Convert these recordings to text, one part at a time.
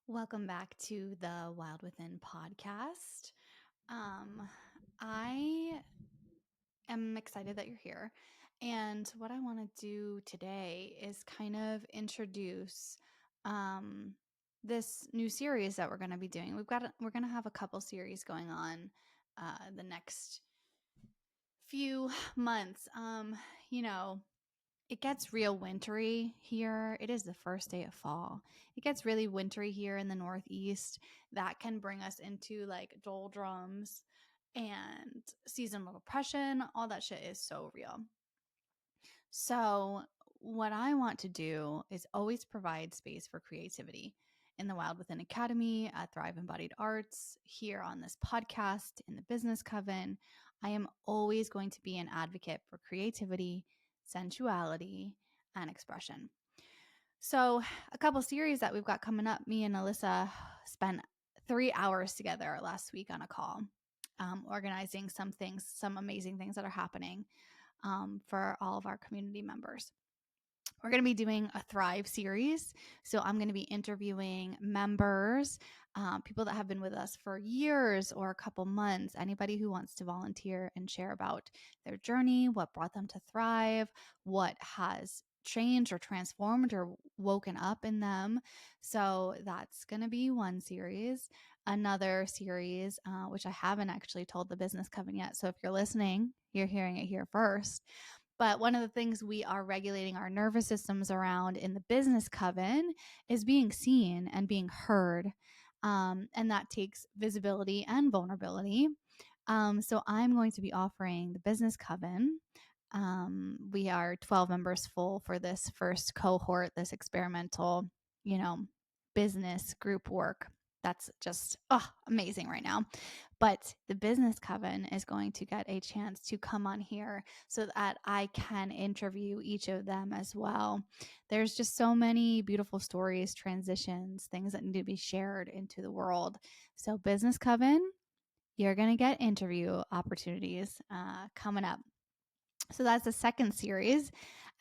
Welcome back to the Wild Within podcast. I am excited that you're here. And what I want to do today is kind of introduce this new series that we're going to be doing. We're going to have a couple series going on the next few months. You know, it gets real wintry here. It is the first day of fall. It gets really wintry here in the Northeast. That can bring us into like doldrums and seasonal depression. All that shit is so real. So, what I want to do is always provide space for creativity in the Wild Within Academy, at Thrive Embodied Arts, here on this podcast, in the Business Coven. I am always going to be an advocate for creativity, sensuality, and expression. So, a couple series that we've got coming up, me and Alyssa spent 3 hours together last week on a call, organizing some things, some amazing things that are happening for all of our community members. We're going to be doing a Thrive series. So I'm going to be interviewing members, people that have been with us for years or a couple months, anybody who wants to volunteer and share about their journey, what brought them to Thrive, what has changed or transformed or woken up in them. So that's going to be one series. Another series, which I haven't actually told the Business Coven yet. So if you're listening, you're hearing it here first. But one of the things we are regulating our nervous systems around in the Business Coven is being seen and being heard. And that takes visibility and vulnerability. So I'm going to be offering the Business Coven. We are 12 members full for this first cohort, this experimental, business group work. That's just amazing right now. But the Business Coven is going to get a chance to come on here so that I can interview each of them as well. There's just so many beautiful stories, transitions, things that need to be shared into the world. So Business Coven, you're going to get interview opportunities coming up. So that's the second series.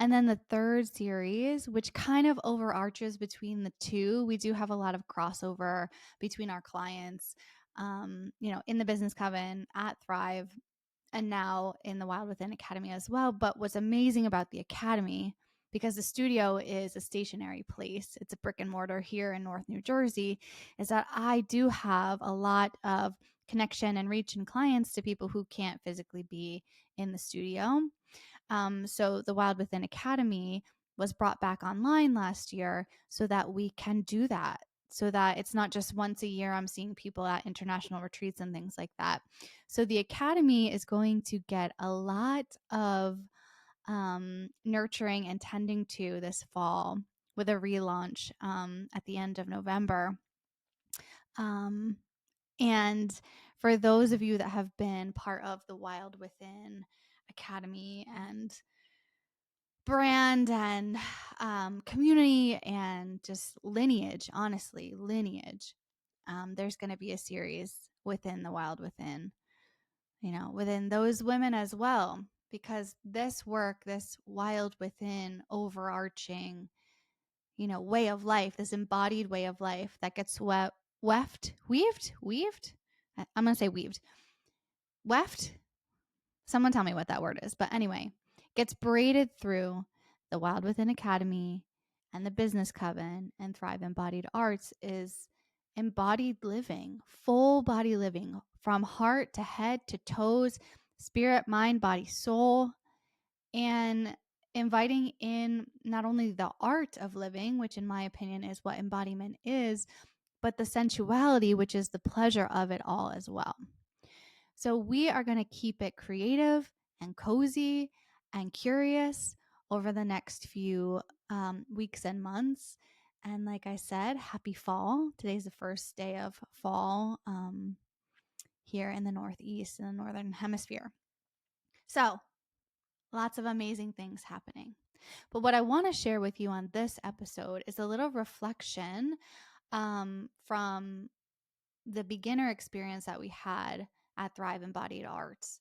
And then the third series, which kind of overarches between the two, we do have a lot of crossover between our clients, in the Business Coven, at Thrive, and now in the Wild Within Academy as well. But what's amazing about the Academy, because the studio is a stationary place, it's a brick and mortar here in North New Jersey, is that I do have a lot of connection and reach and clients to people who can't physically be in the studio. So the Wild Within Academy was brought back online last year so that we can do that. So that it's not just once a year I'm seeing people at international retreats and things like that. So the Academy is going to get a lot of nurturing and tending to this fall with a relaunch at the end of November. And for those of you that have been part of the Wild Within Academy and brand and community and just lineage, honestly, lineage, there's going to be a series within the Wild Within, within those women as well, because this work, this Wild Within overarching, way of life, this embodied way of life that gets weaved. I'm going to say weaved, weft. Someone tell me what that word is. But anyway, gets braided through the Wild Within Academy and the Business Coven and Thrive Embodied Arts is embodied living, full body living, from heart to head to toes, spirit, mind, body, soul, and inviting in not only the art of living, which in my opinion is what embodiment is, but the sensuality, which is the pleasure of it all as well. So we are going to keep it creative and cozy and curious over the next few weeks and months. And like I said, happy fall. Today's the first day of fall here in the Northeast, in the Northern Hemisphere. So lots of amazing things happening. But what I want to share with you on this episode is a little reflection from the beginner experience that we had at Thrive Embodied Arts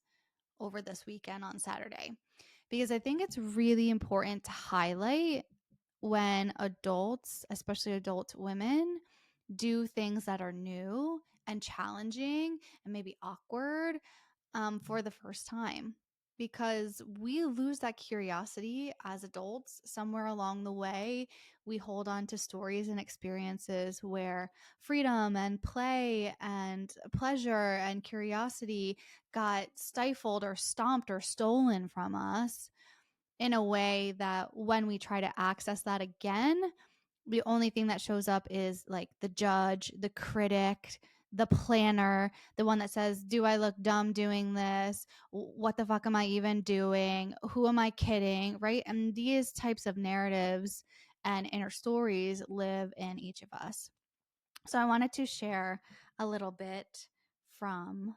over this weekend on Saturday, because I think it's really important to highlight when adults, especially adult women, do things that are new and challenging and maybe awkward for the first time, because we lose that curiosity as adults somewhere along the way. We hold on to stories and experiences where freedom and play and pleasure and curiosity got stifled or stomped or stolen from us in a way that when we try to access that again, the only thing that shows up is like the judge, the critic, the planner, the one that says, do I look dumb doing this? What the fuck am I even doing? Who am I kidding? Right? And these types of narratives and inner stories live in each of us. So I wanted to share a little bit from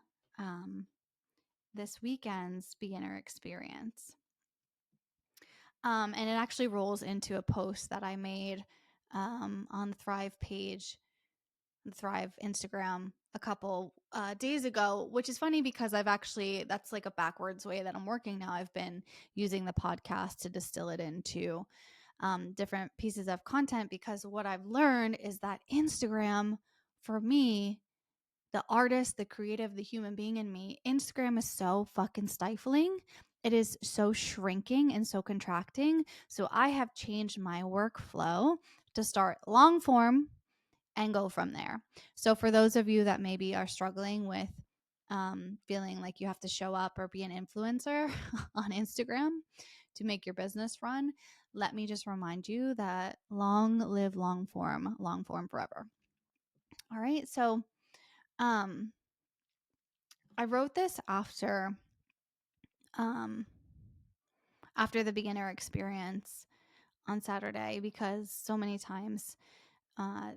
this weekend's beginner experience. And it actually rolls into a post that I made on the Thrive page, the Thrive Instagram, a couple days ago, which is funny because that's like a backwards way that I'm working now. I've been using the podcast to distill it into different pieces of content, because what I've learned is that Instagram, for me, the artist, the creative, the human being in me, Instagram is so fucking stifling. It is so shrinking and so contracting. So I have changed my workflow to start long form and go from there. So for those of you that maybe are struggling with feeling like you have to show up or be an influencer on Instagram to make your business run, let me just remind you that long live long form forever. All right. So um, I wrote this um, after the beginner experience on Saturday, because so many times uh,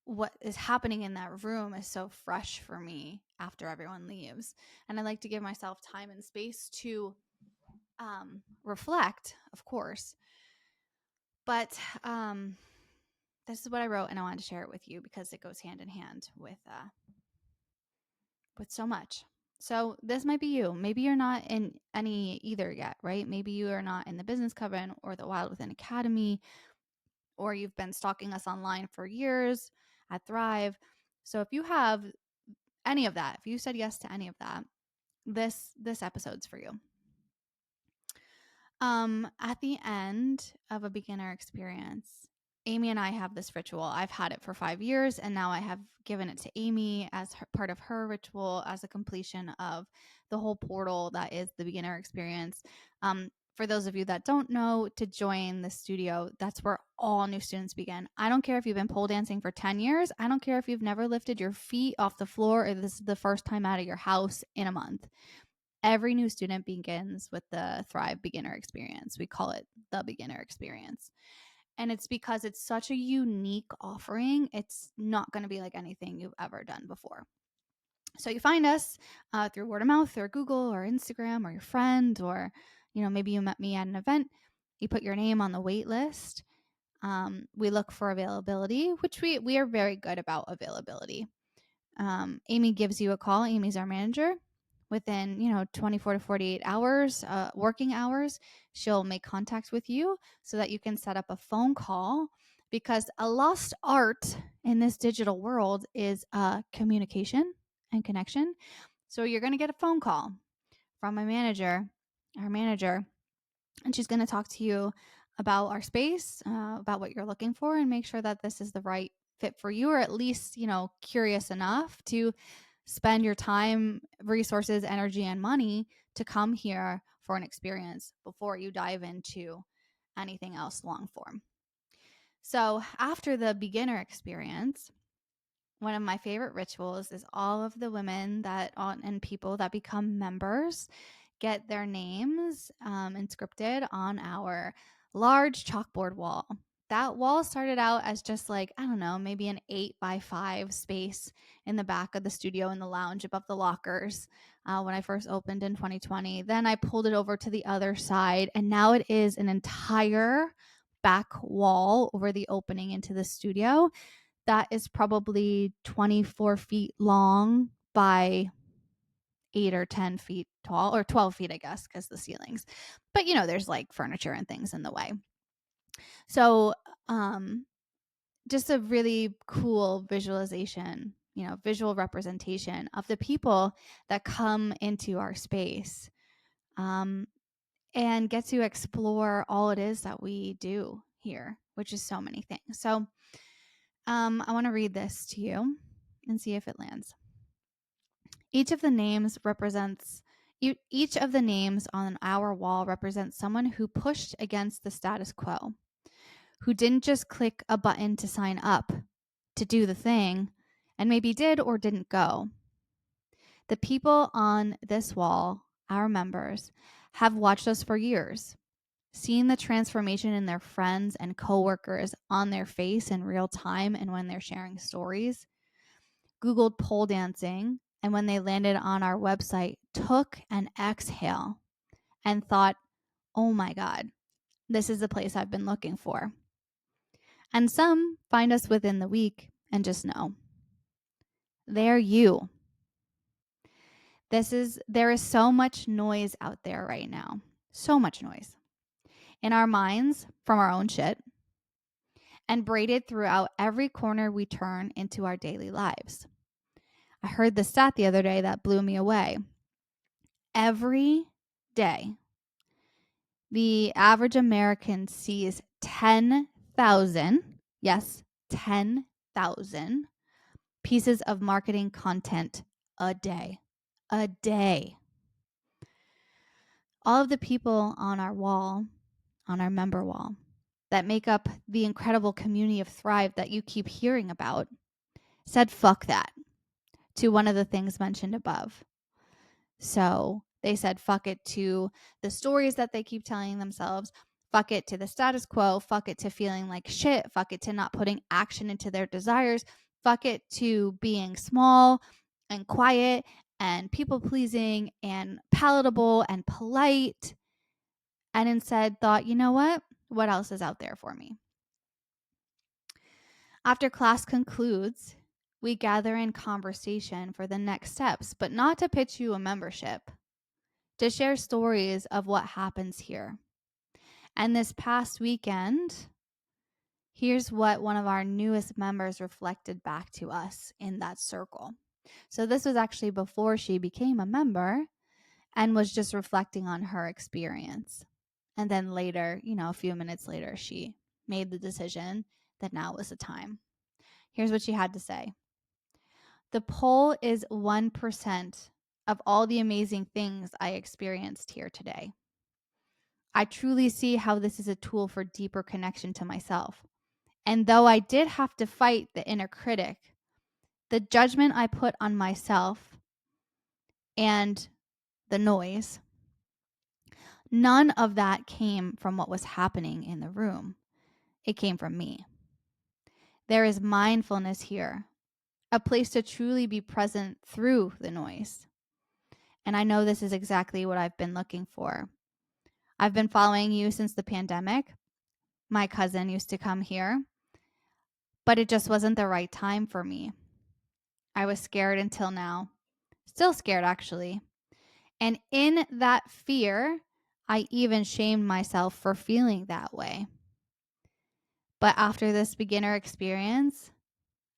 what is happening in that room is so fresh for me after everyone leaves. And I like to give myself time and space to reflect, of course. But this is what I wrote, and I wanted to share it with you because it goes hand in hand with so much. So this might be you. Maybe you're not in any either yet, right? Maybe you are not in the Business Coven or the Wild Within Academy, or you've been stalking us online for years at Thrive. So if you have any of that, if you said yes to any of that, this episode's for you. At the end of a beginner experience, Amy and I have this ritual. I've had it for 5 years, and now I have given it to Amy as part of her ritual, as a completion of the whole portal that is the beginner experience. For those of you that don't know, to join the studio, that's where all new students begin. I don't care if you've been pole dancing for 10 years. I don't care if you've never lifted your feet off the floor, or this is the first time out of your house in a month. Every new student begins with the Thrive beginner experience. We call it the beginner experience. And it's because it's such a unique offering. It's not going to be like anything you've ever done before. So you find us through word of mouth or Google or Instagram or your friend, or maybe you met me at an event. You put your name on the wait list. We look for availability, which we are very good about availability. Amy gives you a call. Amy's our manager. Within 24 to 48 hours, working hours, she'll make contact with you so that you can set up a phone call, because a lost art in this digital world is communication and connection. So you're going to get a phone call from our manager, and she's going to talk to you about our space, about what you're looking for, and make sure that this is the right fit for you, or at least curious enough to spend your time, resources, energy, and money to come here for an experience before you dive into anything else long form. So after the beginner experience, one of my favorite rituals is all of the women and people that become members get their names inscripted on our large chalkboard wall. That wall started out as just like, I don't know, maybe an 8x5 space in the back of the studio in the lounge above the lockers when I first opened in 2020. Then I pulled it over to the other side, and now it is an entire back wall over the opening into the studio that is probably 24 feet long by 8 or 10 feet tall, or 12 feet, I guess, because the ceilings. But, there's like furniture and things in the way. So just a really cool visualization, visual representation of the people that come into our space, and get to explore all it is that we do here, which is so many things. So I want to read this to you and see if it lands. Each of the names on our wall represents someone who pushed against the status quo, who didn't just click a button to sign up, to do the thing, and maybe did or didn't go. The people on this wall, our members, have watched us for years, seen the transformation in their friends and coworkers on their face in real time and when they're sharing stories, Googled pole dancing, and when they landed on our website, took an exhale and thought, oh my God, this is the place I've been looking for. And some find us within the week and just know they're you. There is so much noise out there right now. So much noise in our minds from our own shit and braided throughout every corner we turn into our daily lives. I heard the stat the other day that blew me away. Every day, the average American sees 10,000, yes, 10,000 pieces of marketing content a day. A day. All of the people on our wall, on our member wall, that make up the incredible community of Thrive that you keep hearing about, said fuck that to one of the things mentioned above. So they said fuck it to the stories that they keep telling themselves, fuck it to the status quo, fuck it to feeling like shit, fuck it to not putting action into their desires, fuck it to being small and quiet and people pleasing and palatable and polite, and instead thought, you know what else is out there for me? After class concludes, we gather in conversation for the next steps, but not to pitch you a membership, to share stories of what happens here. And this past weekend, here's what one of our newest members reflected back to us in that circle. So this was actually before she became a member and was just reflecting on her experience. And then later, a few minutes later, she made the decision that now was the time. Here's what she had to say. The poll is 1% of all the amazing things I experienced here today. I truly see how this is a tool for deeper connection to myself. And though I did have to fight the inner critic, the judgment I put on myself and the noise, none of that came from what was happening in the room. It came from me. There is mindfulness here, a place to truly be present through the noise. And I know this is exactly what I've been looking for. I've been following you since the pandemic. My cousin used to come here, but it just wasn't the right time for me. I was scared until now. Still scared, actually. And in that fear, I even shamed myself for feeling that way. But after this beginner experience,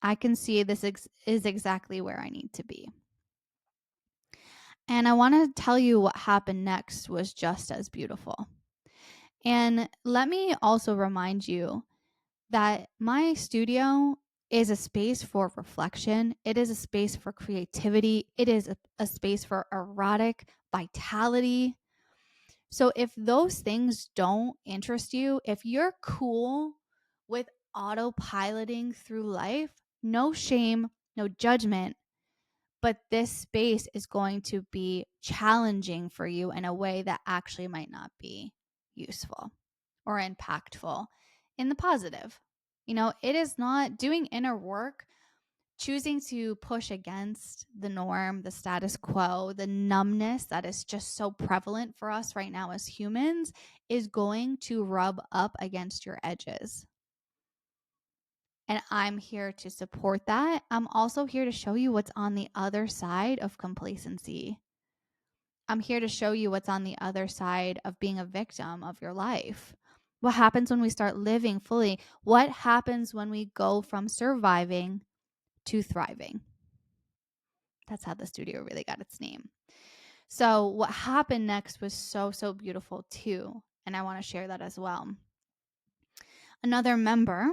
I can see this is exactly where I need to be. And I want to tell you what happened next was just as beautiful. And let me also remind you that my studio is a space for reflection. It is a space for creativity. It is a space for erotic vitality. So if those things don't interest you, if you're cool with autopiloting through life, no shame, no judgment, but this space is going to be challenging for you in a way that actually might not be useful or impactful in the positive. It is not doing inner work, choosing to push against the norm, the status quo, the numbness that is just so prevalent for us right now as humans is going to rub up against your edges. And I'm here to support that. I'm also here to show you what's on the other side of complacency. I'm here to show you what's on the other side of being a victim of your life, What happens when we start living fully? What happens when we go from surviving to thriving? That's how the studio really got its name. So, what happened next was so, so beautiful too. And I want to share that as well. Another member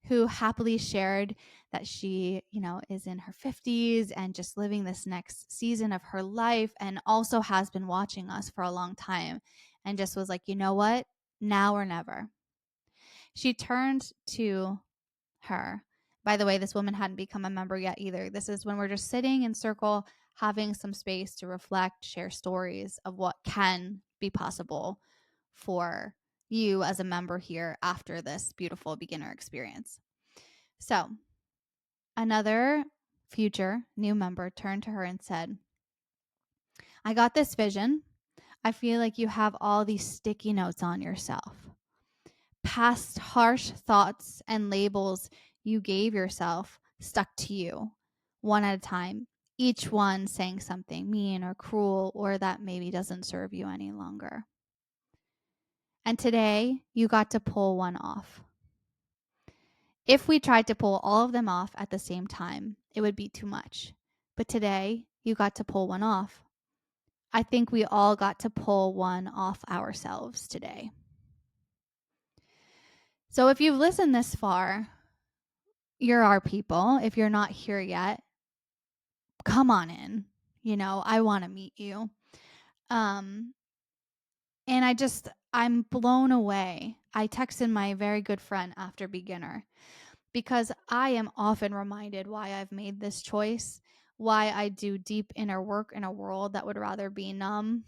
who happily shared that she, is in her 50s and just living this next season of her life, and also has been watching us for a long time, and just was like, you know what? Now or never. She turned to her. By the way, this woman hadn't become a member yet either. This is when we're just sitting in circle, having some space to reflect, share stories of what can be possible for you as a member here after this beautiful beginner experience. So, another future new member turned to her and said, I got this vision. I feel like you have all these sticky notes on yourself. Past harsh thoughts and labels you gave yourself stuck to you one at a time, each one saying something mean or cruel or that maybe doesn't serve you any longer. And today you got to pull one off. If we tried to pull all of them off at the same time, it would be too much. But today you got to pull one off. I think we all got to pull one off ourselves today. So if you've listened this far, you're our people. If you're not here yet, come on in. I want to meet you. And I'm blown away. I texted my very good friend after beginner because I am often reminded why I've made this choice, why I do deep inner work in a world that would rather be numb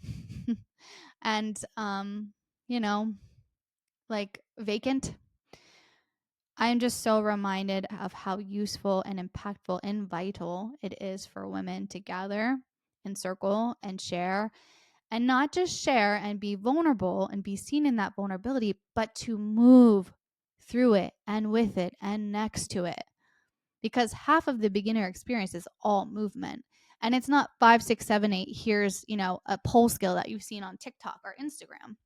and, like vacant. I am just so reminded of how useful and impactful and vital it is for women to gather and circle and share, and not just share and be vulnerable and be seen in that vulnerability, but to move through it and with it and next to it. Because half of the beginner experience is all movement. And it's not 5, 6, 7, 8. Here's, a pole skill that you've seen on TikTok or Instagram.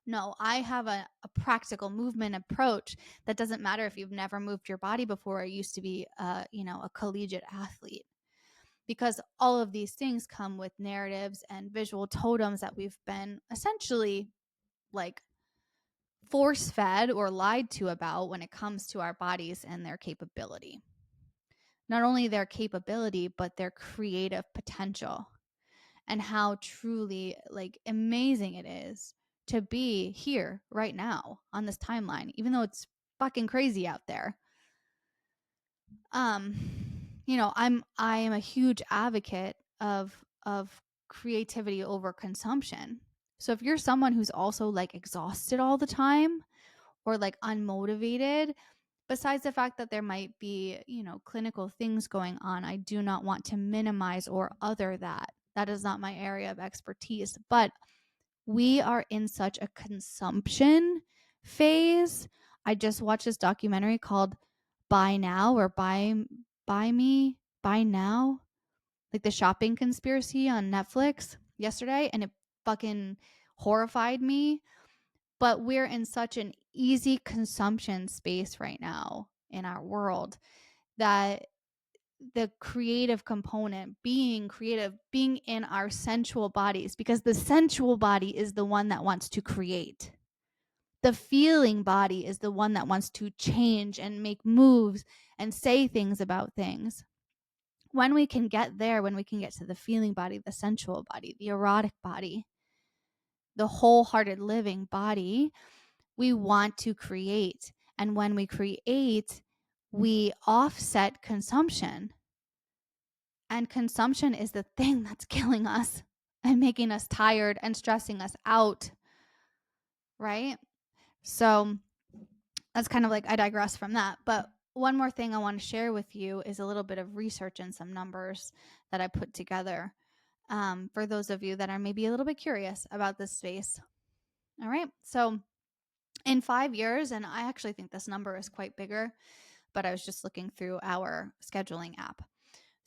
No, I have a practical movement approach that doesn't matter if you've never moved your body before or used to be, a collegiate athlete. Because all of these things come with narratives and visual totems that we've been essentially like force fed or lied to about when it comes to our bodies and their capability. Not only their capability, but their creative potential, and how truly amazing it is to be here right now on this timeline, even though it's fucking crazy out there. I am a huge advocate of creativity over consumption. So if you're someone who's also exhausted all the time or unmotivated, besides the fact that there might be, clinical things going on, I do not want to minimize or other that. That is not my area of expertise, but we are in such a consumption phase. I just watched this documentary called Buy Now or Buy Me, Buy Now, like the shopping conspiracy on Netflix yesterday, and it fucking horrified me. But we're in such an easy consumption space right now in our world that the creative component, being creative, being in our sensual bodies, because the sensual body is the one that wants to create. The feeling body is the one that wants to change and make moves and say things about things. When we can get there, when we can get to the feeling body, the sensual body, the erotic body, the wholehearted living body, we want to create. And when we create, we offset consumption. And consumption is the thing that's killing us and making us tired and stressing us out. Right? So that's kind of I digress from that. But one more thing I want to share with you is a little bit of research and some numbers that I put together for those of you that are maybe a little bit curious about this space. All right. So in 5 years, and I actually think this number is quite bigger, but I was just looking through our scheduling app.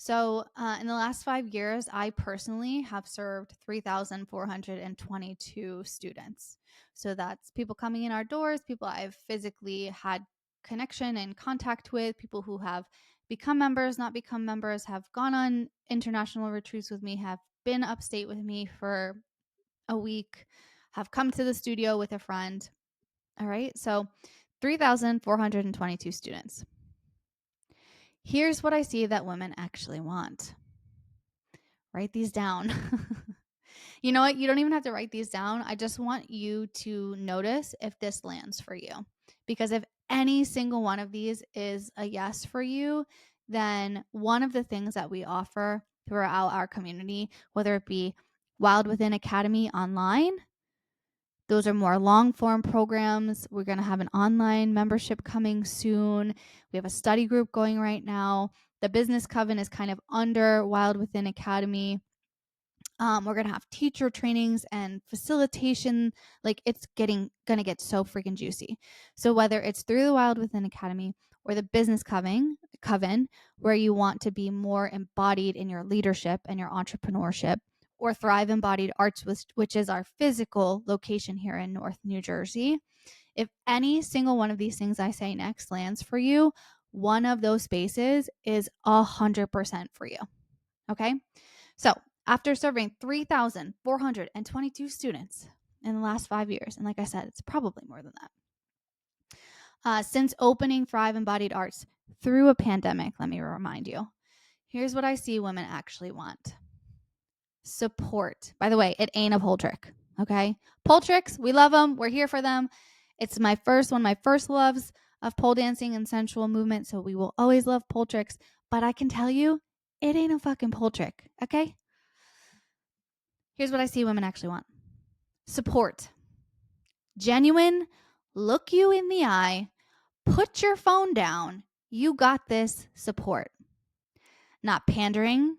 So, in the last 5 years, I personally have served 3,422 students. So, that's people coming in our doors, people I've physically had connection and contact with, people who have become members, not become members, have gone on international retreats with me, have been upstate with me for a week, have come to the studio with a friend. All right. So, 3,422 students. Here's what I see that women actually want. Write these down. You know what? You don't even have to write these down. I just want you to notice if this lands for you. Because if any single one of these is a yes for you, then one of the things that we offer throughout our community, whether it be Wild Within Academy online, those are more long form programs. We're going to have an online membership coming soon. We have a study group going right now. The Business Coven is kind of under Wild Within Academy. We're gonna have teacher trainings and facilitation. Like it's gonna get so freaking juicy. So whether it's through the Wild Within Academy or the Business Coven, where you want to be more embodied in your leadership and your entrepreneurship, or Thrive Embodied Arts, which is our physical location here in North New Jersey. If any single one of these things I say next lands for you, one of those spaces is 100% for you. Okay. So after serving 3,422 students in the last 5 years, and like I said, it's probably more than that, since opening Thrive Embodied Arts through a pandemic, let me remind you, here's what I see women actually want. Support. By the way, it ain't a pole trick, okay? Pole tricks, we love them. We're here for them. It's one of my first loves of pole dancing and sensual movement, so we will always love pole tricks. But I can tell you, it ain't a fucking pole trick, okay? Here's what I see women actually want. Support. Genuine, look you in the eye, put your phone down, you got this support. Not pandering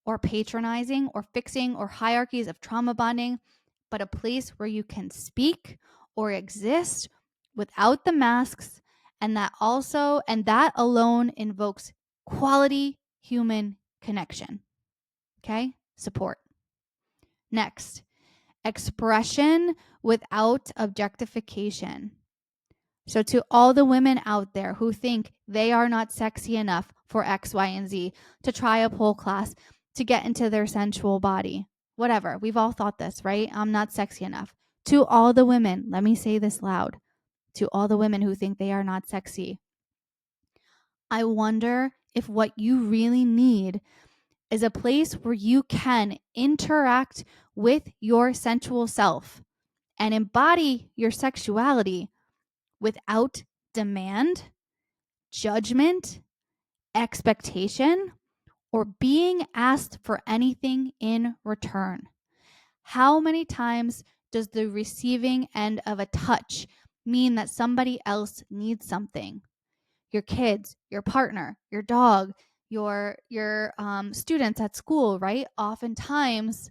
or patronizing or fixing or hierarchies of trauma bonding, but a place where you can speak or exist without the masks, and that alone invokes quality human connection. Okay? Support. Next, expression without objectification. So, to all the women out there who think they are not sexy enough for X, Y, and Z, to try a pole class, to get into their sensual body, whatever, we've all thought this, right? I'm not sexy enough. To all the women, let me say this loud, to all the women who think they are not sexy, I wonder if what you really need is a place where you can interact with your sensual self and embody your sexuality without demand, judgment, expectation, or being asked for anything in return. How many times does the receiving end of a touch mean that somebody else needs something? Your kids, your partner, your dog, your students at school, right? Oftentimes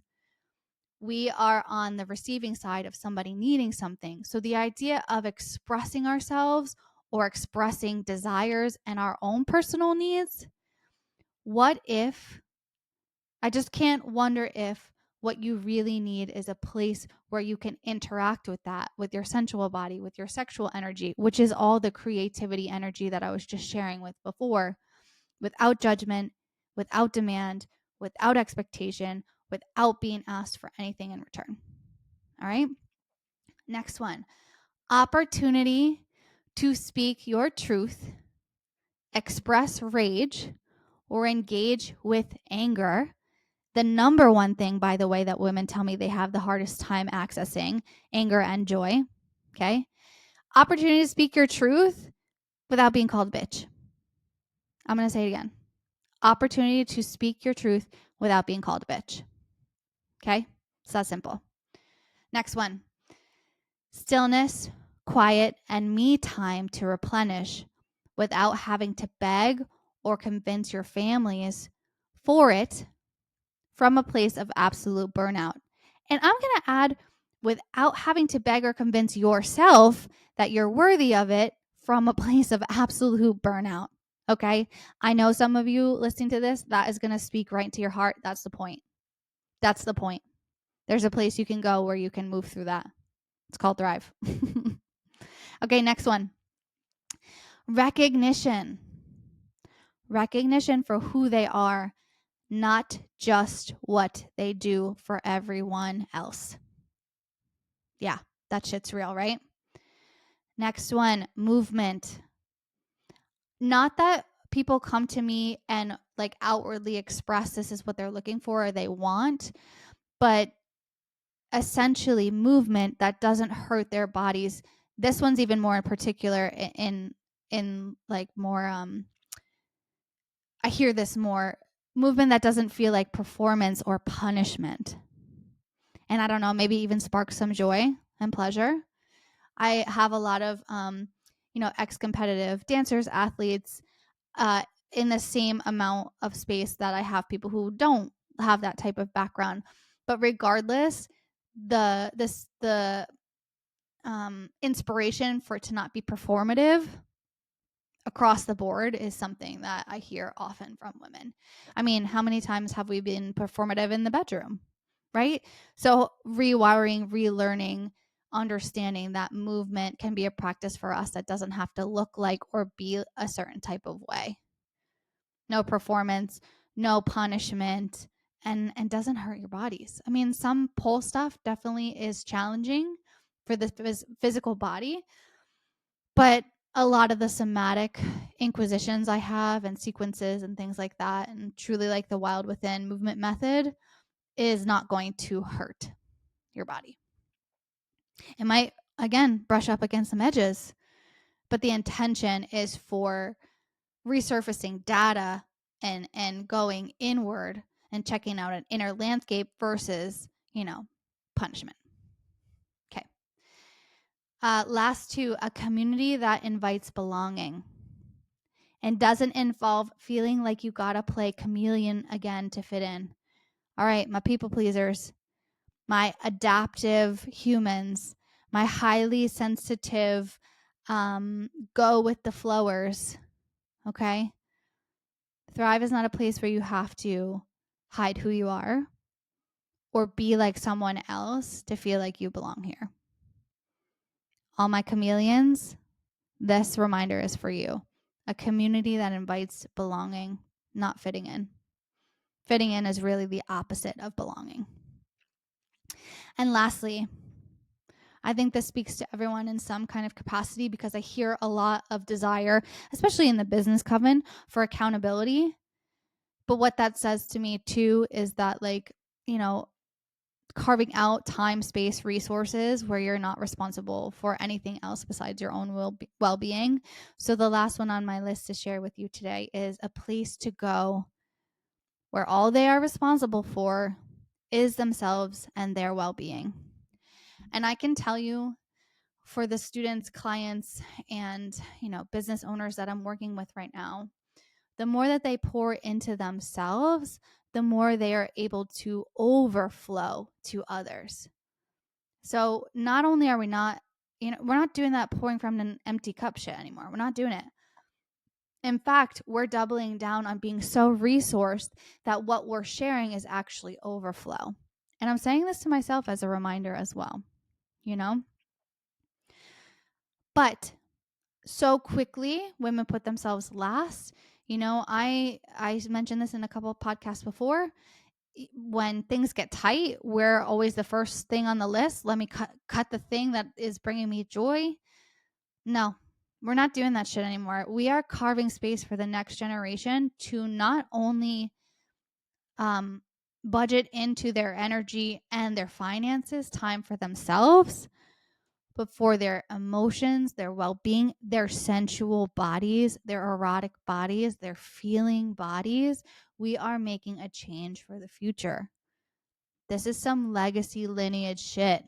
we are on the receiving side of somebody needing something. So the idea of expressing ourselves or expressing desires and our own personal needs, what if, I just can't wonder if what you really need is a place where you can interact with that, with your sensual body, with your sexual energy, which is all the creativity energy that I was just sharing with before, without judgment, without demand, without expectation, without being asked for anything in return. All right. Next one, opportunity to speak your truth, express rage, or engage with anger. The number one thing, by the way, that women tell me they have the hardest time accessing, anger and joy. Okay. Opportunity to speak your truth without being called a bitch. I'm going to say it again. Opportunity to speak your truth without being called a bitch. Okay. It's that simple. Next one, stillness, quiet, and me time to replenish without having to beg or convince your families for it from a place of absolute burnout. And I'm going to add, without having to beg or convince yourself that you're worthy of it from a place of absolute burnout. Okay. I know some of you listening to this, that is going to speak right to your heart. That's the point. That's the point. There's a place you can go where you can move through that. It's called Thrive. Okay, next one. Recognition. Recognition for who they are, not just what they do for everyone else. Yeah, that shit's real, right? Next one, movement. Not that people come to me and like outwardly express this is what they're looking for or they want, but essentially movement that doesn't hurt their bodies. This one's even more in particular in like more I hear this more, movement that doesn't feel like performance or punishment. And I don't know, maybe even spark some joy and pleasure. I have a lot of ex-competitive dancers, athletes, uh, in the same amount of space that I have people who don't have that type of background. But regardless, the inspiration for it to not be performative across the board is something that I hear often from women. I mean, how many times have we been performative in the bedroom, right? So rewiring, relearning, understanding that movement can be a practice for us that doesn't have to look like or be a certain type of way. No performance, no punishment, and doesn't hurt your bodies. I mean, some pole stuff definitely is challenging for the physical body, but a lot of the somatic inquisitions I have and sequences and things like that, and truly like the Wild Within movement method, is not going to hurt your body. It might, again, brush up against some edges, but the intention is for resurfacing data and going inward and checking out an inner landscape versus, punishment. Okay. Last two, a community that invites belonging and doesn't involve feeling like you gotta play chameleon again to fit in. All right, my people pleasers, my adaptive humans, my highly sensitive, go with the flowers. Okay. Thrive is not a place where you have to hide who you are or be like someone else to feel like you belong here. All my chameleons, this reminder is for you. A community that invites belonging, not fitting in. Fitting in is really the opposite of belonging. And lastly, I think this speaks to everyone in some kind of capacity because I hear a lot of desire, especially in the business coven, for accountability. But what that says to me too is that, like, carving out time, space, resources where you're not responsible for anything else besides your own well-being. So the last one on my list to share with you today is a place to go where all they are responsible for is themselves and their well-being. And I can tell you, for the students, clients, and business owners that I'm working with right now, the more that they pour into themselves, the more they are able to overflow to others. So not only are we not, we're not doing that pouring from an empty cup shit anymore. We're not doing it. In fact, we're doubling down on being so resourced that what we're sharing is actually overflow. And I'm saying this to myself as a reminder as well, But so quickly, women put themselves last. I mentioned this in a couple of podcasts before. When things get tight, we're always the first thing on the list. Let me cut the thing that is bringing me joy. No, we're not doing that shit anymore. We are carving space for the next generation to not only budget into their energy and their finances, time for themselves, but for their emotions, their well-being, their sensual bodies, their erotic bodies, their feeling bodies. We are making a change for the future. This is some legacy lineage shit.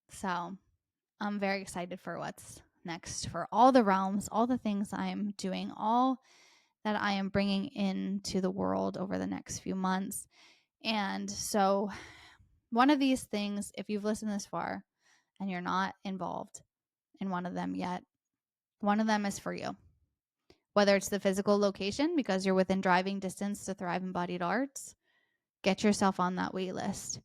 So I'm very excited for what's next, for all the realms, all the things I'm doing, all that I am bringing into the world over the next few months. And so one of these things, if you've listened this far and you're not involved in one of them yet, one of them is for you. Whether it's the physical location because you're within driving distance to Thrive Embodied Arts, get yourself on that wait list.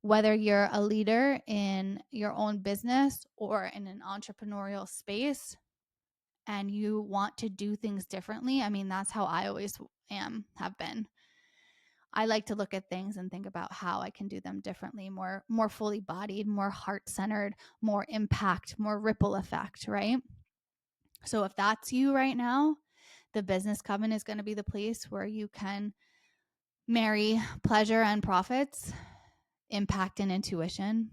Whether you're a leader in your own business or in an entrepreneurial space and you want to do things differently, I mean, that's how I always have been. I like to look at things and think about how I can do them differently, more fully bodied, more heart-centered, more impact, more ripple effect, right? So if that's you right now, the business coven is going to be the place where you can marry pleasure and profits, impact and intuition.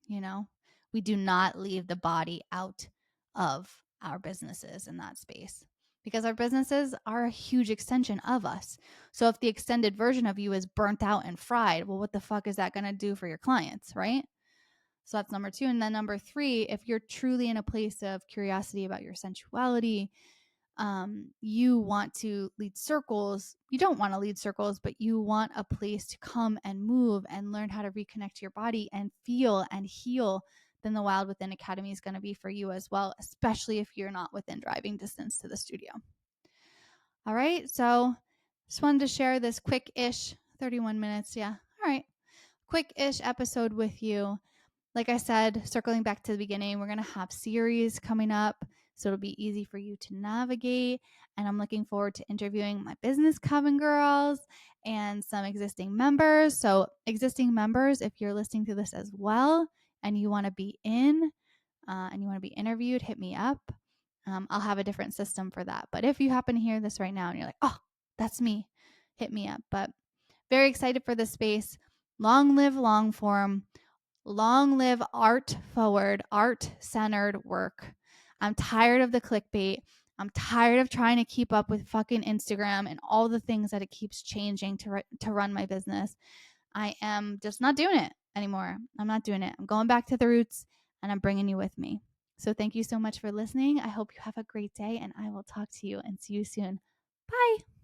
You know, we do not leave the body out of our businesses in that space because our businesses are a huge extension of us. So if the extended version of you is burnt out and fried, well, what the fuck is that going to do for your clients, right? So that's number 2. And then number 3, if you're truly in a place of curiosity about your sensuality, you want to lead circles. You don't want to lead circles, but you want a place to come and move and learn how to reconnect to your body and feel and heal, then the Wild Within Academy is going to be for you as well, especially if you're not within driving distance to the studio. All right. So just wanted to share this quick-ish 31 minutes. Yeah. All right. Quick-ish episode with you. Like I said, circling back to the beginning, we're going to have series coming up, so it'll be easy for you to navigate. And I'm looking forward to interviewing my business coven girls and some existing members. So existing members, if you're listening to this as well and you want to be in and you want to be interviewed, hit me up. I'll have a different system for that. But if you happen to hear this right now and you're like, oh, that's me, hit me up. But very excited for this space. Long live long form. Long live art forward, art centered work. I'm tired of the clickbait. I'm tired of trying to keep up with fucking Instagram and all the things that it keeps changing to run my business. I am just not doing it anymore. I'm not doing it. I'm going back to the roots and I'm bringing you with me. So thank you so much for listening. I hope you have a great day and I will talk to you and see you soon. Bye.